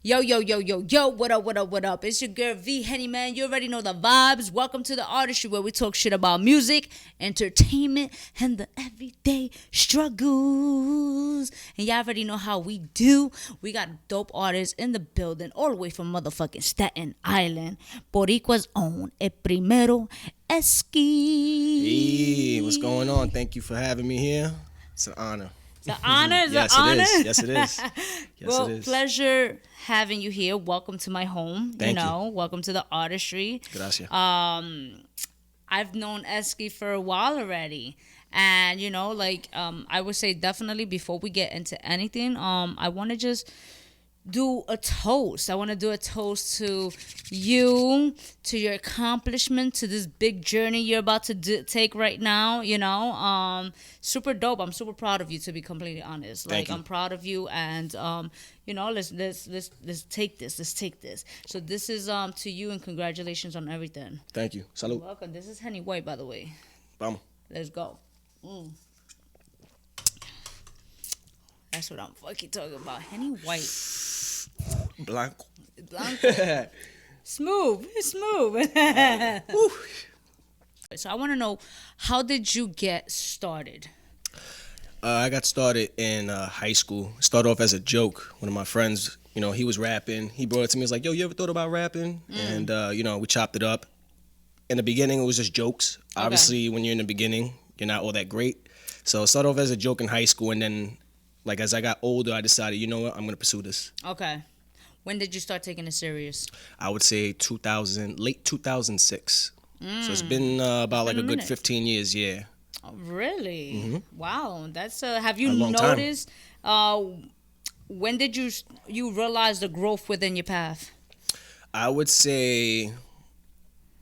Yo, yo, yo, yo, yo, what up, what up, what up? It's your girl V-Henny, man. You already know the vibes. Welcome to the Artistry, where we talk shit about music, entertainment, and the everyday struggles. And y'all already know how we do. We got dope artists in the building, all the way from motherfucking Staten Island. Boricua's own, Primero, Eski. Hey, what's going on? Thank you for having me here. It's an honor. The honor is Yes, an honor. it is. Yes, it is. Yes, Well, it is. pleasure having you here. Welcome to my home. Thank you. Welcome to the Artistry. Gracias. I've known Eski for a while already. And, I would say definitely before we get into anything, I want to just do a toast. I want to do a toast to you, to your accomplishment, to this big journey you're about to take right now. Super dope. I'm super proud of you, to be completely honest. Thank you. I'm proud of you, and let's take this. Let's take this. So this is to you, and congratulations on everything. Thank you. You're Salud. welcome. This is Henny White, by the way. Vamos. Let's go. That's what I'm fucking talking about. Henny White. Blanco. Blanco. Smooth. It's smooth. So I want to know, how did you get started? I got started in high school. Started off as a joke. One of my friends, he was rapping. He brought it to me. He was like, yo, you ever thought about rapping? And, we chopped it up. In the beginning, it was just jokes. Okay. Obviously, when you're in the beginning, you're not all that great. So I started off as a joke in high school. And then, as I got older, I decided, you know what, I'm going to pursue this. Okay. When did you start taking it serious? I would say late 2006. So it's been about a good 15 years, yeah. Oh, really? Mm-hmm. Wow. That's have you A long time. noticed? When did you realize the growth within your path? I would say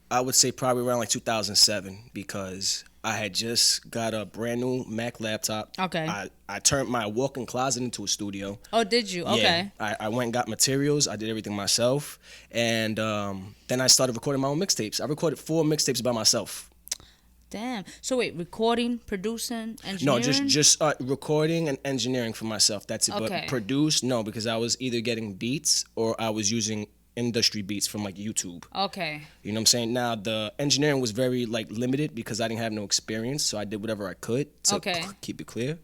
probably around 2007, because I had just got a brand new Mac laptop. Okay. I turned my walk-in closet into a studio. Oh, did you? Okay. Yeah, I went and got materials. I did everything myself. And then I started recording my own mixtapes. I recorded 4 mixtapes by myself. Damn. So wait, recording, producing, engineering? No, just recording and engineering for myself. That's it. Okay. But produce, no, because I was either getting beats or I was using industry beats from YouTube. Okay. You know what I'm saying? Now, the engineering was very limited because I didn't have no experience, so I did whatever I could to keep it clear.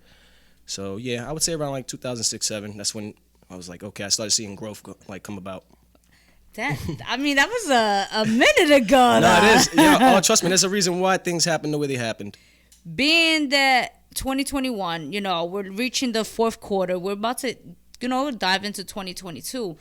So yeah, I would say around 2006, 2007. That's when I was like, okay, I started seeing growth come about. That was a minute ago. No, it is. Yeah, trust me, there's a reason why things happened the way they happened. Being that 2021, we're reaching the fourth quarter. We're about to, dive into 2022.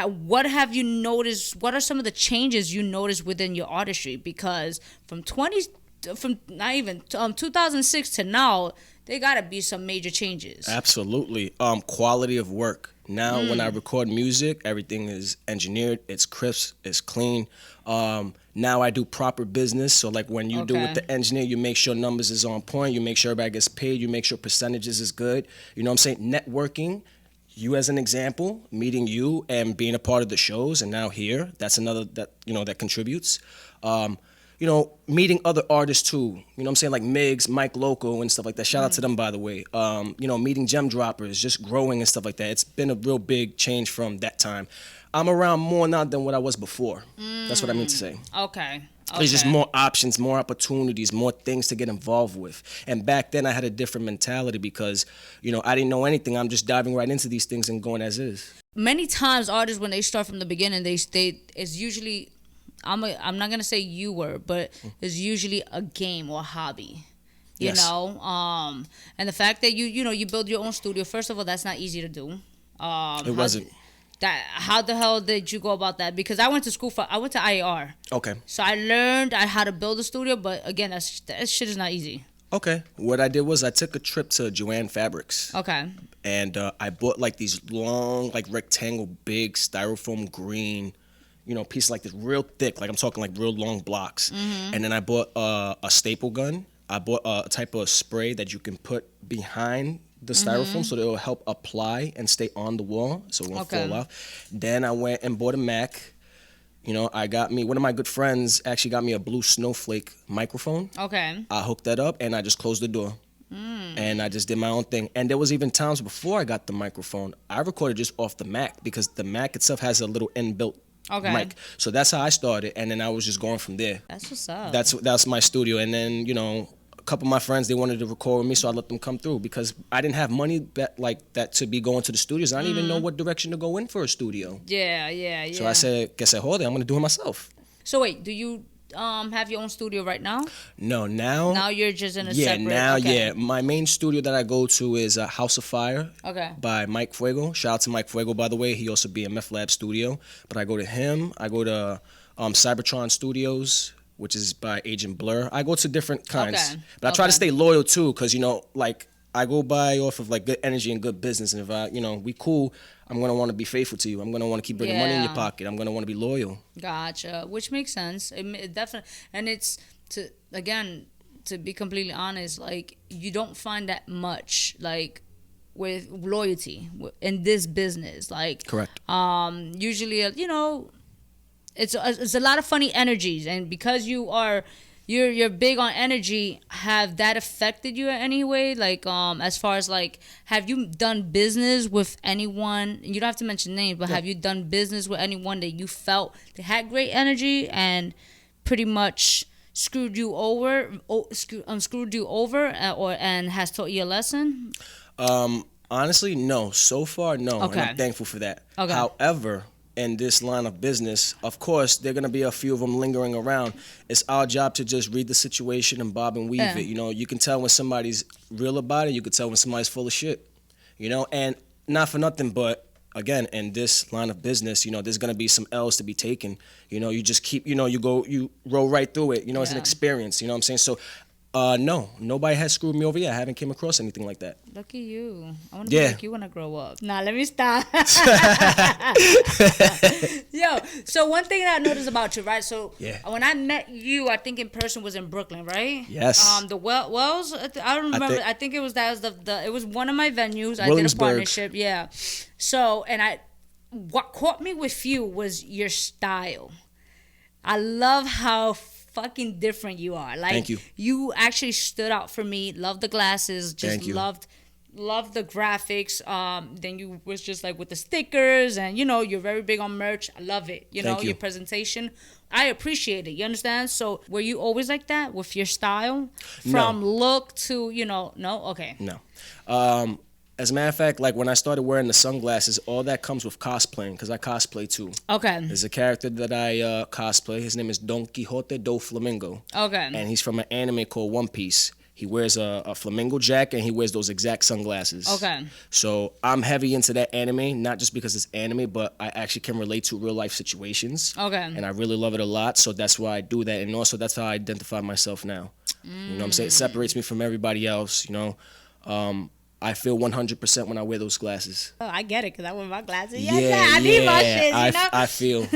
What have you noticed? What are some of the changes you noticed within your artistry? Because from 2006 to now, there gotta be some major changes. Absolutely. Quality of work. Now, when I record music, everything is engineered. It's crisp. It's clean. Now I do proper business. So when you do with the engineer, you make sure numbers is on point. You make sure everybody gets paid. You make sure percentages is good. You know what I'm saying? Networking. You as an example, meeting you and being a part of the shows, and now here, that's another that contributes. Meeting other artists too. You know what I'm saying? Like Migs, Mike Loco and stuff like that. Shout out to them, by the way. Meeting gem droppers, just growing and stuff like that. It's been a real big change from that time. I'm around more now than what I was before. That's what I mean to say. Okay. There's just more options, more opportunities, more things to get involved with. And back then I had a different mentality because, I didn't know anything. I'm just diving right into these things and going as is. Many times artists, when they start from the beginning, it's usually, I'm not gonna say you were, but it's usually a game or a hobby. Yes. And the fact that you build your own studio, first of all, that's not easy to do. It wasn't. How the hell did you go about that? Because I went to IAR. Okay. So I learned how to build a studio, but again, that shit is not easy. Okay. What I did was I took a trip to Joanne Fabrics. Okay. And I bought these long, rectangle, big styrofoam green, pieces this real thick, I'm talking real long blocks. And then I bought a staple gun. I bought a type of spray that you can put behind the styrofoam so that it will help apply and stay on the wall so it won't fall off. Then I went and bought a Mac. I got me, one of my good friends actually got me a blue snowflake microphone. Okay. I hooked that up and I just closed the door. And I just did my own thing. And there was even times before I got the microphone, I recorded just off the Mac because the Mac itself has a little inbuilt mic. So that's how I started, and then I was just going from there. That's what's up. That's my studio. And then, a couple of my friends, they wanted to record with me, so I let them come through because I didn't have money like that to be going to the studios. I didn't even know what direction to go in for a studio. Yeah. So I said, guess I hold it. I'm going to do it myself. So wait, do you have your own studio right now? No, now you're just in a separate. Yeah. My main studio that I go to is House of Fire. By Mike Fuego. Shout out to Mike Fuego, by the way. He also be in Meth Lab Studio. But I go to him. I go to Cybertron Studios, which is by Agent Blur. I go to different kinds. But I try to stay loyal too, because I go by off of like good energy and good business. And if we cool, I'm going to want to be faithful to you. I'm going to want to keep bringing money in your pocket. I'm going to want to be loyal. Gotcha. Which makes sense. It definitely, and it's to be completely honest, like you don't find that much like with loyalty in this business. Like correct. Usually, it's a lot of funny energies, and because you're big on energy, have that affected you in any way? Like, as far as like, have you done business with anyone? You don't have to mention names, but have you done business with anyone that you felt they had great energy and pretty much screwed you over, and has taught you a lesson? Honestly, no. So far, no. Okay. And I'm thankful for that. Okay. However, in this line of business, of course, there are going to be a few of them lingering around. It's our job to just read the situation and bob and weave it. You can tell when somebody's real about it. You can tell when somebody's full of shit. And not for nothing, but again, in this line of business, there's going to be some L's to be taken. You just keep, you roll right through it. It's an experience. You know what I'm saying? So, no, nobody has screwed me over yet. I haven't came across anything like that. Lucky you. I want to be like you when I grow up. Nah, let me stop. Yo, so one thing that I noticed about you, right? So when I met you, I think in person was in Brooklyn, right? Yes. The Wells. I don't remember. I think it was it was one of my venues. I did a partnership. Yeah. So what caught me with you was your style. I love how fucking different you are. Like, thank you. You actually stood out for me. Loved the glasses. Just loved the graphics. Then you was just like with the stickers, and you're very big on merch. I love it. Your presentation. I appreciate it. You understand? So were you always like that with your style? From look to no? Okay. No. As a matter of fact, like when I started wearing the sunglasses, all that comes with cosplaying, because I cosplay too. Okay. There's a character that I cosplay. His name is Don Quixote do Flamingo. Okay. And he's from an anime called One Piece. He wears a flamingo jacket, and he wears those exact sunglasses. Okay. So I'm heavy into that anime, not just because it's anime, but I actually can relate to real life situations. Okay. And I really love it a lot, so that's why I do that. And also that's how I identify myself now. You know what I'm saying? It separates me from everybody else, I feel 100% when I wear those glasses. Oh, I get it, because I wear my glasses. Yeah, I need my shit, I feel.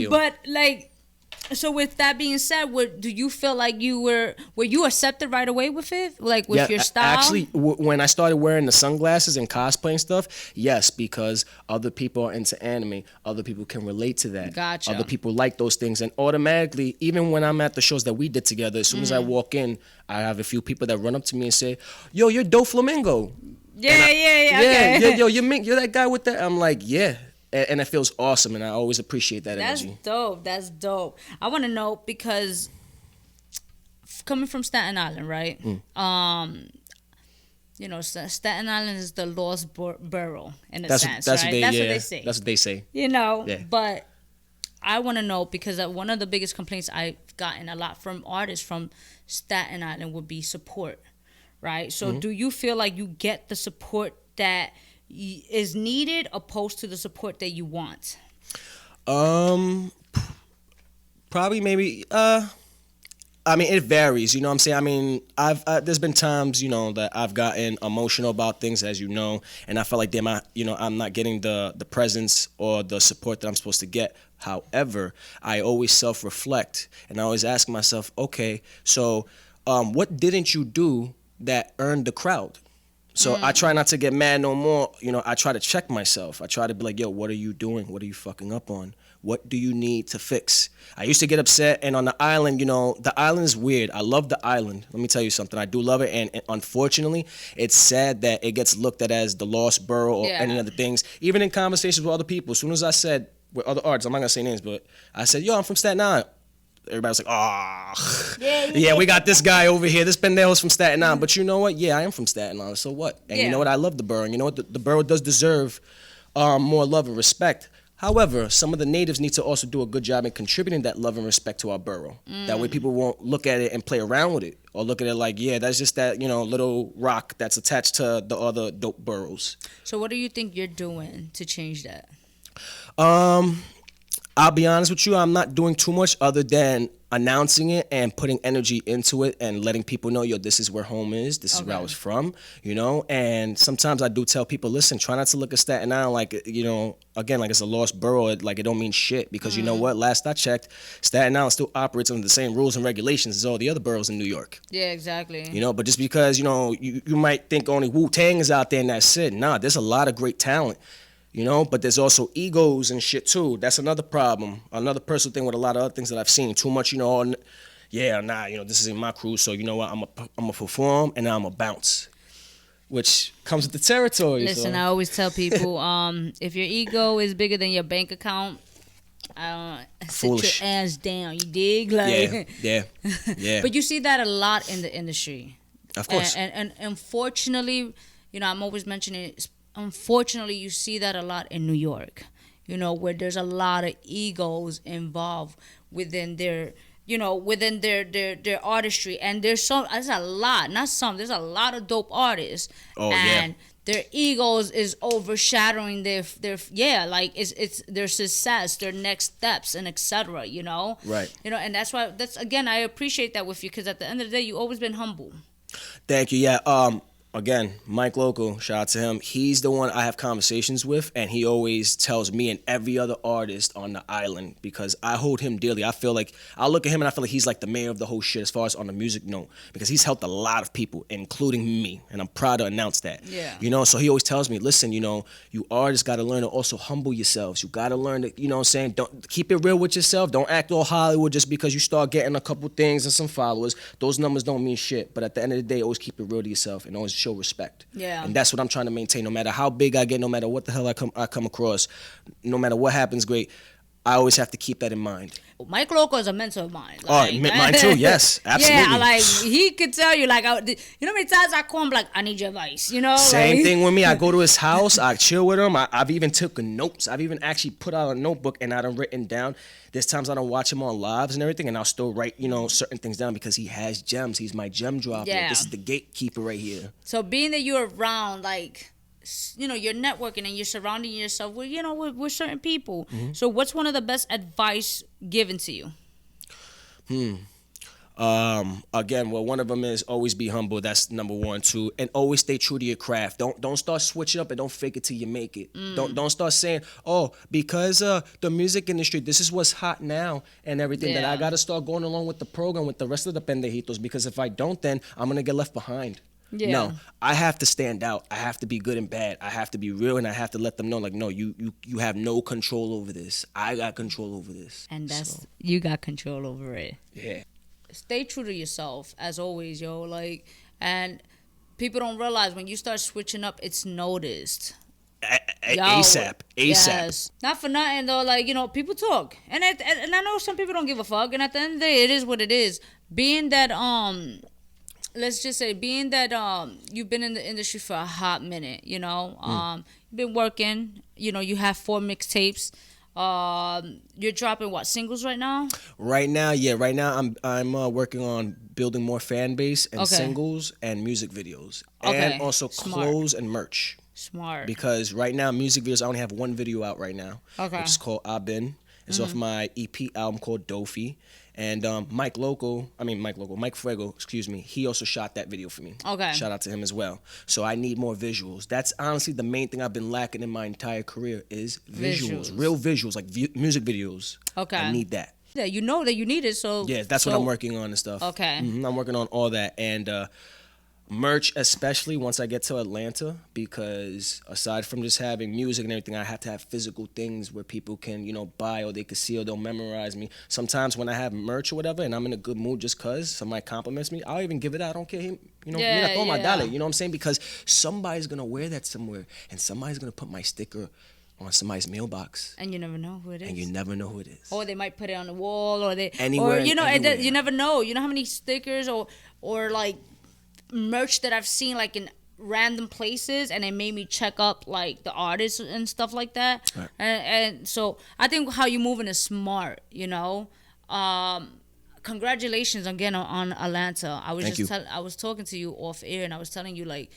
But, like, so with that being said, do you feel like were you accepted right away with it? Like, with your style? Actually, when I started wearing the sunglasses and cosplaying stuff, yes, because other people are into anime. Other people can relate to that. Gotcha. Other people like those things. And automatically, even when I'm at the shows that we did together, as soon as I walk in, I have a few people that run up to me and say, yo, you're Do Flamingo. Yeah, okay. Yo, you're that guy with that? I'm like, yeah. And it feels awesome, and I always appreciate that energy. That's dope. I want to know, because coming from Staten Island, right? Staten Island is the lost borough in a sense, right? That's what they say. That's what they say. But I want to know, because one of the biggest complaints I've gotten a lot from artists from Staten Island would be support, right? So do you feel like you get the support that is needed opposed to the support that you want? Probably maybe I mean, it varies, you know what I'm saying? I mean, there's been times, that I've gotten emotional about things, as you know, and I felt like I'm not getting the presence or the support that I'm supposed to get. However, I always self-reflect, and I always ask myself, okay, so what didn't you do that earned the crowd? So I try not to get mad no more. You know, I try to check myself. I try to be like, yo, what are you doing? What are you fucking up on? What do you need to fix? I used to get upset, and on the island, you know, the island is weird. I love the island. Let me tell you something. I do love it, and unfortunately, it's sad that it gets looked at as the lost borough or any other things. Even in conversations with other people, as soon as I said, with other artists, I'm not going to say names, but I said, yo, I'm from Staten Island. Everybody's like, oh, yeah, we got this guy over here. This pendejo's from Staten Island. But you know what? Yeah, I am from Staten Island. So what? And you know what? I love the borough. And you know what? The borough does deserve more love and respect. However, some of the natives need to also do a good job in contributing that love and respect to our borough. That way people won't look at it and play around with it, or look at it like, yeah, that's just that, you know, little rock that's attached to the other dope boroughs. So what do you think you're doing to change that? I'll be honest with you, I'm not doing too much other than announcing it and putting energy into it and letting people know, yo, this is where home is, this is where I was from, you know. And sometimes I do tell people, listen, try not to look at Staten Island like, you know, again, like it's a lost borough, like it don't mean shit, because you know what, last I checked, Staten Island still operates under the same rules and regulations as all the other boroughs in New York. Yeah, exactly. You know, but just because, you know, you might think only Wu-Tang is out there and that's it. Nah, there's a lot of great talent. You know, but there's also egos and shit too. That's another problem. Another personal thing with a lot of other things that I've seen. Too much, you know, you know, this isn't my crew, so you know what, I'm a perform and I'm a bounce, which comes with the territory. Listen, I always tell people, if your ego is bigger than your bank account, sit your ass down. You dig? Like, yeah. But you see that a lot in the industry. Of course. And unfortunately, you know, I'm always mentioning it. Unfortunately, you see that a lot in New York, you know, where there's a lot of egos involved within their, you know, within their artistry. And there's a lot of dope artists. Oh, and their egos is overshadowing their like it's their success, their next steps, and etc. You know, right? You know, and that's again, I appreciate that with you, because at the end of the day, you always been humble. Thank you. Yeah. Again, Mike Loco, shout out to him. He's the one I have conversations with, and he always tells me and every other artist on the island, because I hold him dearly. I feel like, I look at him and I feel like he's like the mayor of the whole shit as far as on the music note, because he's helped a lot of people, including me, and I'm proud to announce that. Yeah. You know, so he always tells me, listen, you know, you artists got to learn to also humble yourselves. You got to learn to, you know what I'm saying, don't keep it real with yourself. Don't act all Hollywood just because you start getting a couple things and some followers. Those numbers don't mean shit, but at the end of the day, always keep it real to yourself and always show respect. Yeah. And that's what I'm trying to maintain. No matter how big I get, no matter what the hell I come across, no matter what happens, great, I always have to keep that in mind. Mike Loco is a mentor of mine. Like, mine too. Yes, absolutely. Yeah, like he could tell you, like, you know how many times I call him, like, I need your advice. You know, same like, thing with me. I go to his house, I chill with him. I've even taken notes. I've even actually put out a notebook and I done written down. There's times I don't watch him on lives and everything, and I'll still write, you know, certain things down because he has gems. He's my gem dropper. Yeah. This is the gatekeeper right here. So being that you're around, like, you know, you're networking and you're surrounding yourself with, you know, with certain people. Mm-hmm. So what's one of the best advice given to you? Again, well, one of them is always be humble. That's number one, too, and always stay true to your craft. Don't start switching up and don't fake it till you make it. Don't start saying, oh, because the music industry, this is what's hot now and everything, that I gotta start going along with the program with the rest of the pendejitos, because if I don't, then I'm gonna get left behind. Yeah. No, I have to stand out. I have to be good and bad. I have to be real, and I have to let them know, like, no, you have no control over this. I got control over this. And that's, you got control over it. Yeah. Stay true to yourself, as always, yo. Like, and people don't realize when you start switching up, it's noticed. ASAP. Yes. Not for nothing, though. Like, you know, people talk. And I know some people don't give a fuck. And at the end of the day, it is what it is. Being that, let's just say, being that you've been in the industry for a hot minute, you know, you've been working, you know, you have 4 mixtapes. You're dropping what, singles right now? Right now, yeah. Right now, I'm working on building more fan base and singles and music videos, and also clothes and merch. Smart. Because right now, music videos, I only have 1 video out right now, which is called I've Been. It's off my EP album called Doffy. And Mike Fuego, excuse me, he also shot that video for me. Okay. Shout out to him as well. So I need more visuals. That's honestly the main thing I've been lacking in my entire career is visuals. Real visuals, like music videos. Okay. I need that. Yeah, you know that you need it, so... Yeah, that's what I'm working on and stuff. Okay. I'm working on all that. And Merch, especially once I get to Atlanta, because aside from just having music and everything, I have to have physical things where people can, buy, or they can see, or they'll memorize me. Sometimes when I have merch or whatever and I'm in a good mood just because somebody compliments me, I'll even give it out. I don't care. Mira, toma, dale. You know what I'm saying? Because somebody's going to wear that somewhere and somebody's going to put my sticker on somebody's mailbox. And you never know who it is. Or they might put it on the wall, or anywhere. Or, you never know. You know how many stickers or like merch that I've seen like in random places, and it made me check up like the artists and stuff like that. Right. And so I think how you moving is smart. Congratulations again on Atlanta. I was talking to you off air, and I was telling you, like,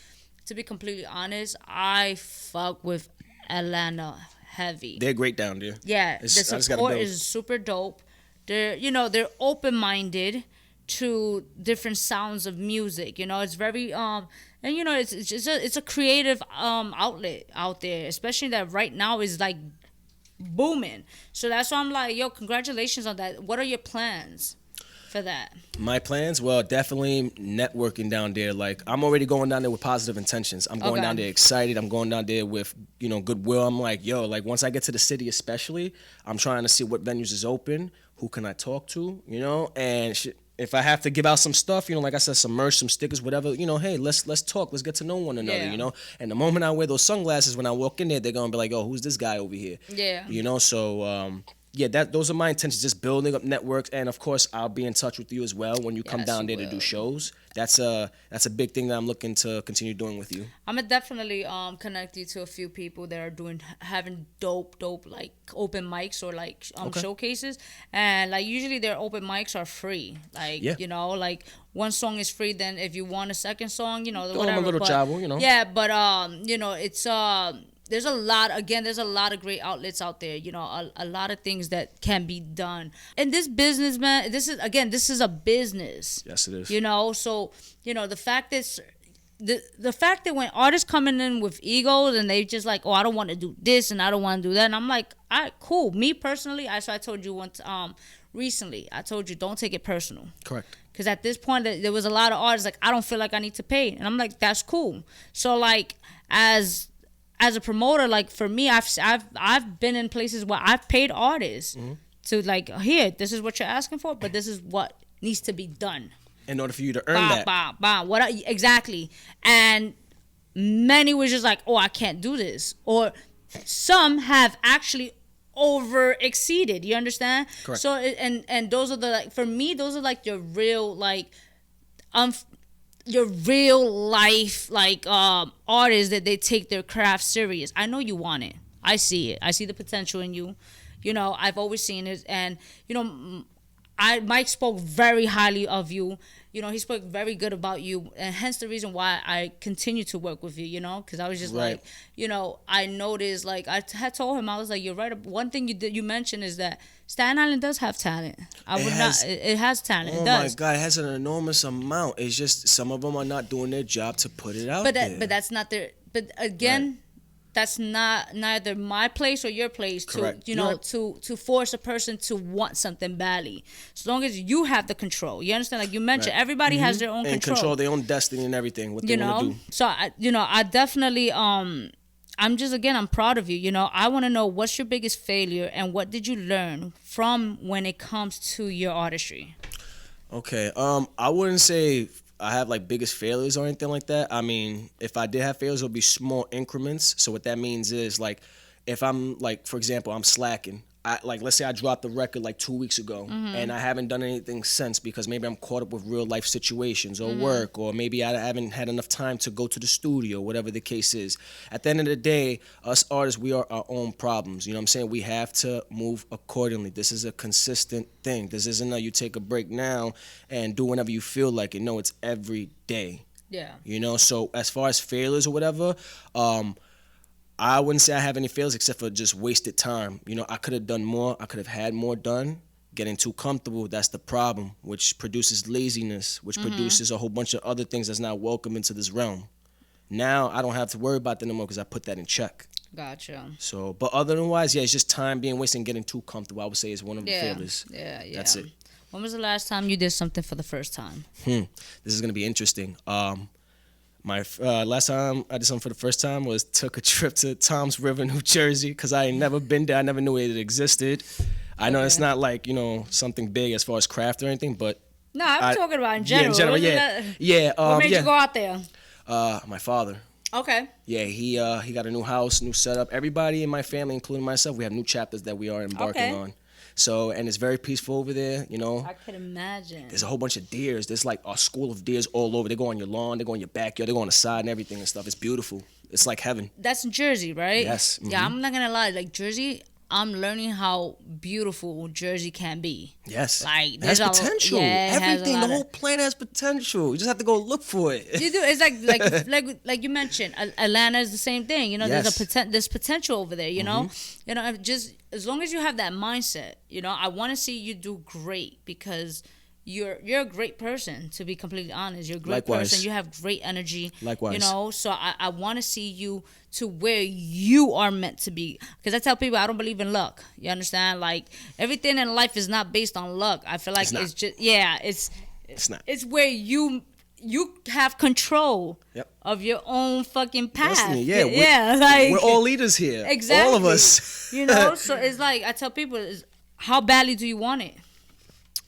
to be completely honest, I fuck with Atlanta heavy. They're great down there. Yeah, the support is super dope. They're open-minded to different sounds of music. It's very it's a creative outlet out there, especially that right now is like booming. So that's why I'm like, yo, congratulations on that. What are your plans for that? My plans? Well, definitely networking down there. Like, I'm already going down there with positive intentions. I'm going down there excited. I'm going down there with, goodwill. I'm like, yo, like, once I get to the city especially, I'm trying to see what venues is open, who can I talk to, and shit. If I have to give out some stuff, like I said, some merch, some stickers, whatever, hey, let's talk, let's get to know one another, And the moment I wear those sunglasses, when I walk in there, they're gonna be like, oh, who's this guy over here? Yeah. So those are my intentions, just building up networks, and of course I'll be in touch with you as well when you come down there to do shows. That's a big thing that I'm looking to continue doing with you. I'm gonna definitely connect you to a few people that are having dope like open mics or like showcases, and like usually their open mics are free. Like like one song is free. Then if you want a second song, whatever. A little chavo, Yeah, but it's there's a lot of great outlets out there, a lot of things that can be done. And this business, man, this is a business. Yes, it is. So, the fact that when artists coming in with egos and they just like, oh, I don't want to do this and I don't want to do that. And I'm like, all right, cool. Me personally, I told you once, recently, I told you, don't take it personal. Correct. Because at this point, there was a lot of artists like, I don't feel like I need to pay. And I'm like, that's cool. So like, as a promoter, like for me, I've been in places where I've paid artists to like, here, this is what you're asking for, but this is what needs to be done in order for you to earn that. Exactly. And many was just like, oh, I can't do this, or some have actually over exceeded. You understand? Correct. So and those are the, like, for me, those are like your real like your real life like artists that they take their craft serious. I know you want it. I see it. I see the potential in you. I've always seen it, and Mike spoke very highly of you. He spoke very good about you, and hence the reason why I continue to work with you. Because I was just right. Like, I noticed, like, I had told him, I was like, you're right. One thing you mentioned is that Staten Island does have talent. It has talent. Oh my God, it has an enormous amount. It's just some of them are not doing their job to put it out there. But that's not their. But again. Right. That's neither my place or your place to force a person to want something badly. As long as you have the control, you understand. Like you mentioned, right. Everybody has their own control their own destiny and everything. What they want to do. So I definitely I'm proud of you. I want to know, what's your biggest failure and what did you learn from when it comes to your artistry? Okay, I wouldn't say I have like biggest failures or anything like that. I mean, if I did have failures, it would be small increments. So what that means is, like, if I'm like, for example, I'm slacking. Let's say I dropped the record like 2 weeks ago, and I haven't done anything since because maybe I'm caught up with real life situations or work, or maybe I haven't had enough time to go to the studio, whatever the case is. At the end of the day, us artists, we are our own problems. You know what I'm saying? We have to move accordingly. This is a consistent thing. This isn't you take a break now and do whenever you feel like it. No, it's every day. Yeah. So as far as failures or whatever, I wouldn't say I have any failures except for just wasted time. I could have done more. I could have had more done. Getting too comfortable, that's the problem, which produces laziness, which produces a whole bunch of other things that's not welcome into this realm. Now, I don't have to worry about that no more because I put that in check. Gotcha. So, but otherwise, it's just time being wasted and getting too comfortable, I would say, is one of the failures. Yeah. That's it. When was the last time you did something for the first time? This is going to be interesting. My last time I did something for the first time was took a trip to Toms River, New Jersey, because I ain't never been there. I never knew it existed. I know it's not like, something big as far as craft or anything, but no, I'm talking about in general. Yeah, in general, yeah. Yeah. What made you go out there? My father. Okay. Yeah, he got a new house, new setup. Everybody in my family, including myself, we have new chapters that we are embarking on. So, and it's very peaceful over there, I could imagine. There's a whole bunch of deers. There's like a school of deers all over. They go on your lawn, they go on your backyard, they go on the side and everything and stuff. It's beautiful. It's like heaven. That's in Jersey, right? Yes. Mm-hmm. Yeah, I'm not gonna lie. Like Jersey, I'm learning how beautiful Jersey can be. Yes. Like there's potential. Everything, the whole planet has potential. You just have to go look for it. You do. It's like you mentioned, Atlanta is the same thing. There's potential over there. Just as long as you have that mindset, I want to see you do great because you're a great person, to be completely honest. You're a great person. You have great energy. Likewise. So I want to see you to where you are meant to be. Because I tell people I don't believe in luck. You understand? Like everything in life is not based on luck. I feel like it's just it's not. It's where you have control of your own fucking path. Destiny, yeah. We're all leaders here. Exactly. All of us. So it's like I tell people, how badly do you want it?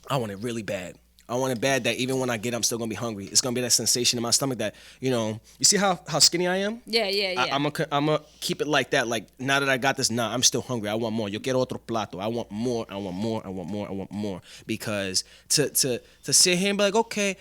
I want it really bad. I want it bad that even when I get up, I'm still going to be hungry. It's going to be that sensation in my stomach that, you see how skinny I am? Yeah. I'm going to keep it like that. Like, now that I got this, I'm still hungry. I want more. Yo quiero otro plato. I want more. I want more. I want more. I want more. Because to sit here and be like, okay,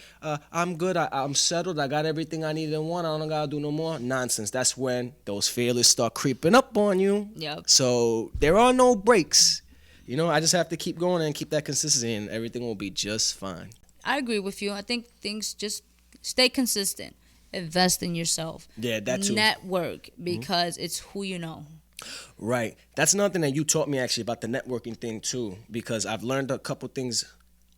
I'm good. I'm settled. I got everything I need and want. I don't got to do no more. Nonsense. That's when those failures start creeping up on you. Yep. So there are no breaks. I just have to keep going and keep that consistency, and everything will be just fine. I agree with you. I think things just stay consistent. Invest in yourself. Yeah, that too. Network, because it's who you know. Right. That's another thing that you taught me, actually, about the networking thing, too, because I've learned a couple things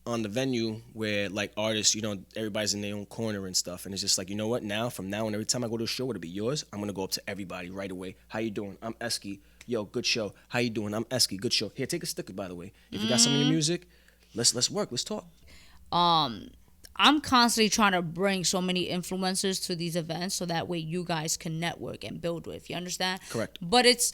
on the venue where, like, artists, everybody's in their own corner and stuff, and it's just like, you know what, from now on, every time I go to a show, it'll be yours, I'm going to go up to everybody right away. How you doing? I'm Eski. Yo, good show. How you doing? I'm Eski. Good show. Here, take a sticker, by the way. If you got some of your music, let's work. Let's talk. I'm constantly trying to bring so many influencers to these events so that way you guys can network and build with. You understand? Correct. But it's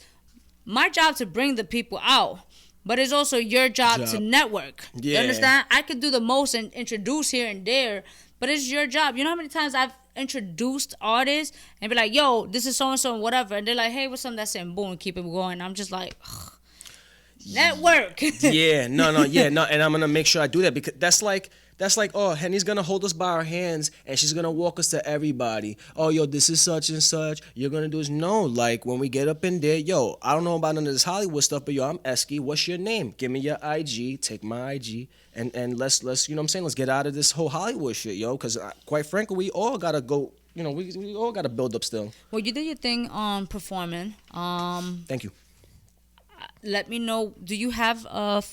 my job to bring the people out. But it's also your job to network. Yeah. You understand? I could do the most and introduce here and there, but it's your job. You know how many times I've introduced artists and be like, yo, this is so-and-so and whatever. And they're like, hey, what's up? That's it. And boom, keep it going. I'm just like, ugh. Network. Yeah. And I'm going to make sure I do that because that's like, oh, Henny's going to hold us by our hands and she's going to walk us to everybody. Oh, yo, this is such and such. You're going to do this. No, like when we get up in there, yo, I don't know about none of this Hollywood stuff, but yo, I'm Eski. What's your name? Give me your IG. Take my IG. And let's you know what I'm saying? Let's get out of this whole Hollywood shit, yo. Because quite frankly, we all got to go, we all got to build up still. Well, you did your thing on performing. Thank you. Let me know. Do you have a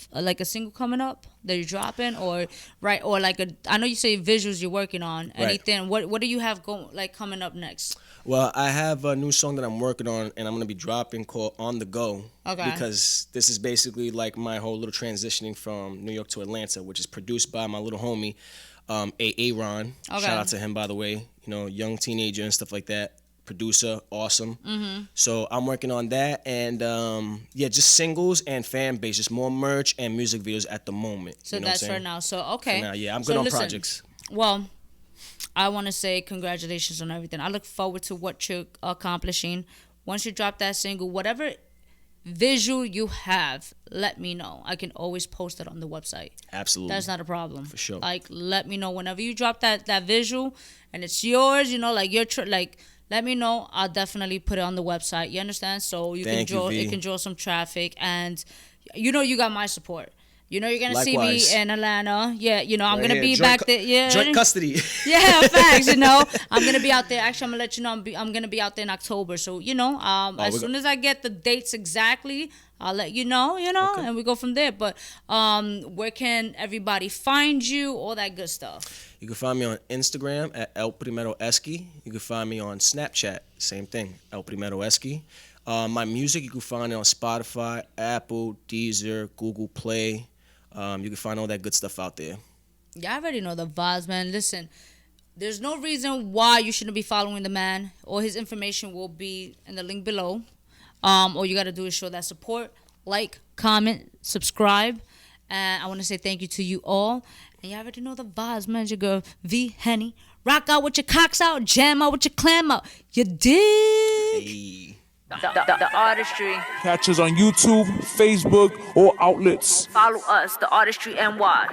single coming up that you're dropping, or like I know you say visuals you're working on. Anything? Right. What do you have coming up next? Well, I have a new song that I'm working on, and I'm gonna be dropping called "On the Go." Okay. Because this is basically like my whole little transitioning from New York to Atlanta, which is produced by my little homie, Aaron. Okay. Shout out to him, by the way. Young teenager and stuff like that. Producer, awesome. Mm-hmm. So I'm working on that, and just singles and fan base, just more merch and music videos at the moment. So that's for now. So okay. For now, yeah, I'm good on projects. Well, I want to say congratulations on everything. I look forward to what you're accomplishing. Once you drop that single, whatever visual you have, let me know. I can always post it on the website. Absolutely. That's not a problem. For sure. Like, let me know whenever you drop that visual and it's yours, let me know. I'll definitely put it on the website. You understand? So it can draw some traffic, and you got my support. You're gonna Likewise. see me in Atlanta. Yeah, I'm gonna be back there. Yeah, joint custody. Yeah, facts. I'm gonna be out there. Actually, I'm gonna let you know. I'm gonna be out there in October. So as soon as I get the dates exactly, I'll let you know. Okay. And we go from there. But where can everybody find you? All that good stuff. You can find me on Instagram at El Primero Eski. You can find me on Snapchat. Same thing, El Primero Eski. My music, you can find it on Spotify, Apple, Deezer, Google Play. You can find all that good stuff out there. Yeah, I already know the vibes, man. Listen, There's no reason why you shouldn't be following the man. All his information will be in the link below. All you got to do is show that support, like, comment, subscribe. And I want to say thank you to you all. And you already know the vibes, man. Your girl, V-Henny. Rock out with your cocks out. Jam out with your clam out. You dig? Hey. The Artistry. Catch us on YouTube, Facebook, or outlets. Follow us, The Artistry NY.